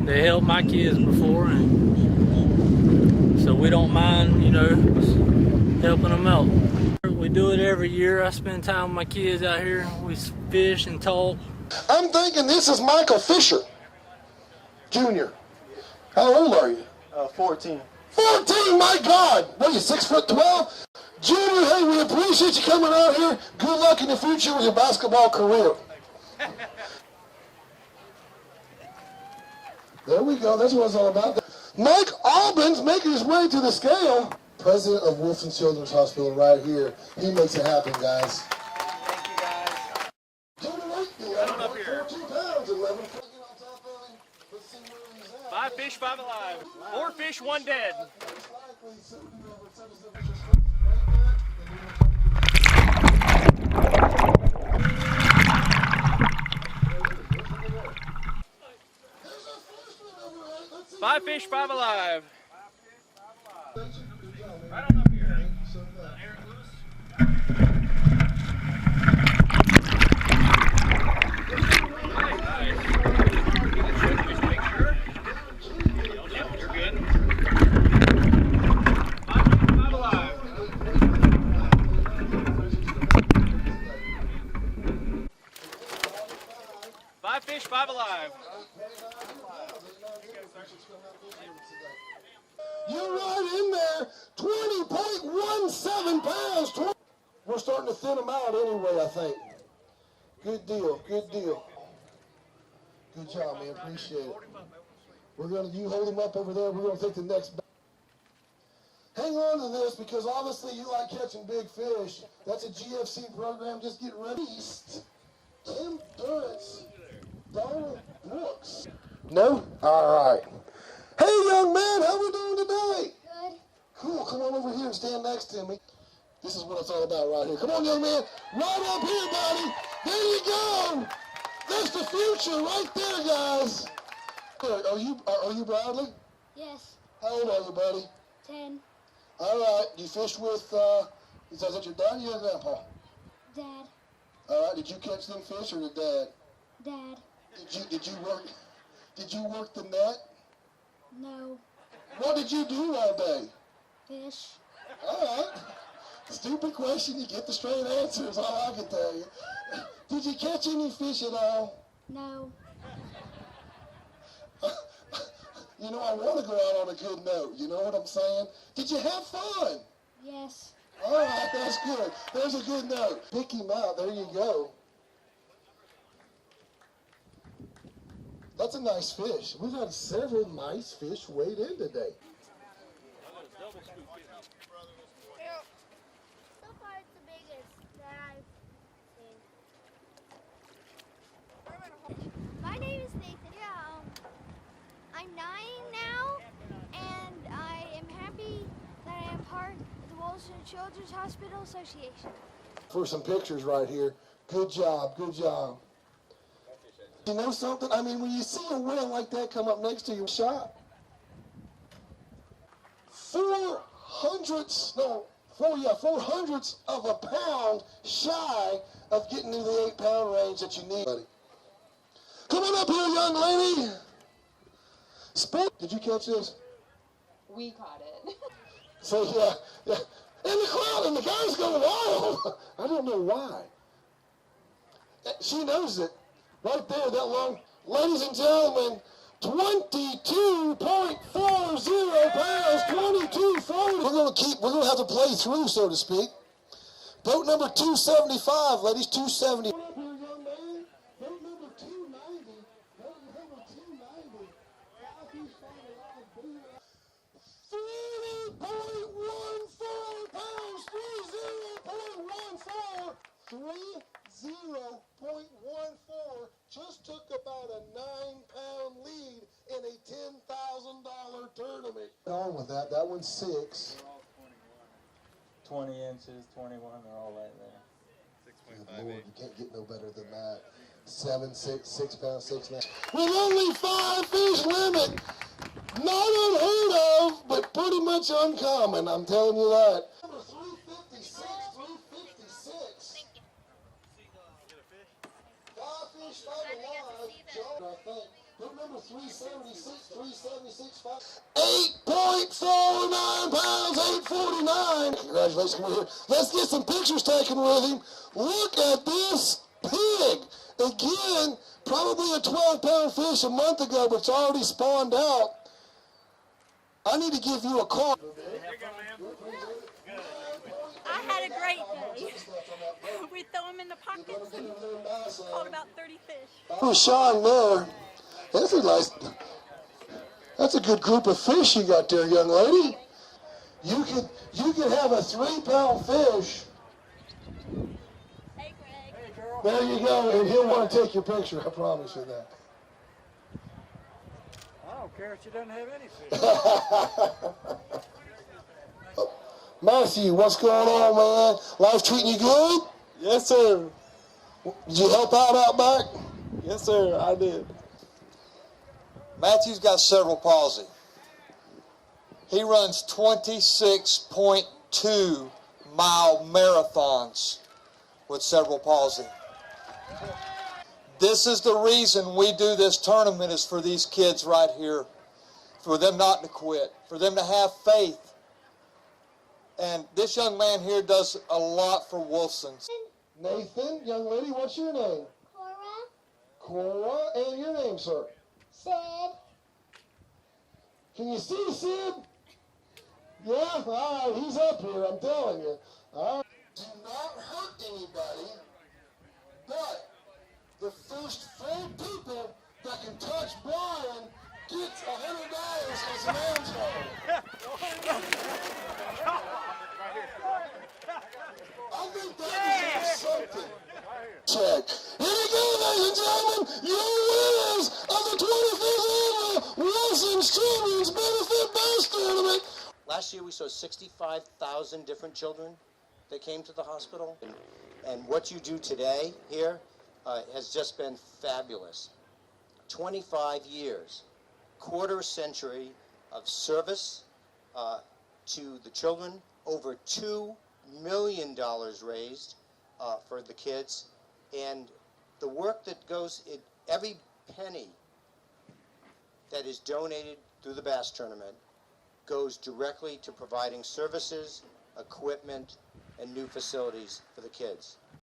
they helped my kids before, and so we don't mind, you know, helping them out. We do it every year. I spend time with my kids out here. We fish and talk. I'm thinking this is Michael Fisher, Jr. How old are you? 14. 14, my God! What are you, 6'12"? Junior, hey, we appreciate you coming out here. Good luck in the future with your basketball career. There we go. That's what it's all about. Mike Albin's making his way to the scale. President of Wolfson Children's Hospital right here. He makes it happen, guys. Thank you, guys. Come up here. 2 pounds, 11. 5 fish, 5 alive. 4 fish, 1 dead. 5 fish, 5 alive. Right on up here. Aaron Lewis. Fish, 5 alive. You're right in there. 20.17 pounds. We're starting to thin them out anyway, I think. Good deal. Good deal. Good job, man. Appreciate it. You hold them up over there. We're going to take the next. Hang on to this because obviously you like catching big fish. That's a GFC program. Just get ready. Tim Durrance. Donald Brooks. No? All right. Hey, young man, how we doing today? Good. Cool. Come on over here and stand next to me. This is what it's all about right here. Come on, young man. Right up here, buddy. There you go. That's the future right there, guys. Are you Bradley? Yes. How old are you, buddy? 10. All right. You fish with, is that your dad or your grandpa? Dad. All right. Did you catch them fish or the dad? Dad. Did you work the net? No. What did you do all day? Fish. All right. Stupid question. You get the straight answers. All I can tell you. Did you catch any fish at all? No. You know, I want to go out on a good note. You know what I'm saying? Did you have fun? Yes. All right. That's good. There's a good note. Pick him out. There you go. That's a nice fish. We've had several nice fish weighed in today. So far it's the biggest that I've seen. My name is Nathan. I'm 9 now, and I am happy that I am part of the Wolfson Children's Hospital Association. For some pictures right here. Good job. Good job. You know something? I mean, when you see a whale like that come up next to your shot, 400ths of a pound shy of getting into the 8-pound range that you need. Come on up here, young lady. Did you catch this? We caught it. So yeah. In the crowd, and the guys go wild. I don't know why. She knows it. Right there, that long. Ladies and gentlemen, 22.40 pounds, 22.40. We're gonna have to play through, so to speak. Boat number 275, ladies, 270. Boat number 290. Boat number 290. 30.14 pounds, 30.14. 30.14 just took about a 9-pound lead in a $10,000 tournament. On with that. That one's 6. They're all 21. 20 inches, 21, they're all right there. 6.58. Lord, you can't get no better than that. 7, 6 pounds, 6 now. With only 5 fish limit. Not unheard of, but pretty much uncommon, I'm telling you that. Number 356, 356. 5 fish, 5 alive. John, I think. number 376, 376, 8.49 pounds, 849. Congratulations, we're here. Let's get some pictures taken with him. Look at this pig. Again, probably a 12-pound fish a month ago, but it's already spawned out. I need to give you a call. I had a great day. We throw them in the pockets and caught about 30 fish. Oh, Sean there. That's a good group of fish you got there, young lady. You could have a 3-pound fish. Hey, Greg. Hey, girl. There you go, and he'll want to take your picture. I promise you that. I don't care if she doesn't have any fish. Matthew, what's going on, man? Life treating you good? Yes, sir. Did you help out back? Yes, sir, I did. Matthew's got cerebral palsy. He runs 26.2 mile marathons with cerebral palsy. This is the reason we do this tournament, is for these kids right here, for them not to quit, for them to have faith. And this young man here does a lot for Wolfson. Nathan, young lady, what's your name? Cora, and your name, sir? Sid. Can you see Sid? Yeah? All right, he's up here, I'm telling you. All right. Do not hurt anybody, but the first 4 people that can touch Brian gets $100 as an answer. I think that is something. Check. Here we go, ladies and gentlemen. Your winners of the 25th annual Wolfson Children's Benefit Bass Tournament. Last year we saw 65,000 different children that came to the hospital. And what you do today here has just been fabulous. 25 years, quarter century of service to the children, over $2 million raised for the kids, and the work that goes in every penny that is donated through the Bass Tournament goes directly to providing services, equipment, and new facilities for the kids.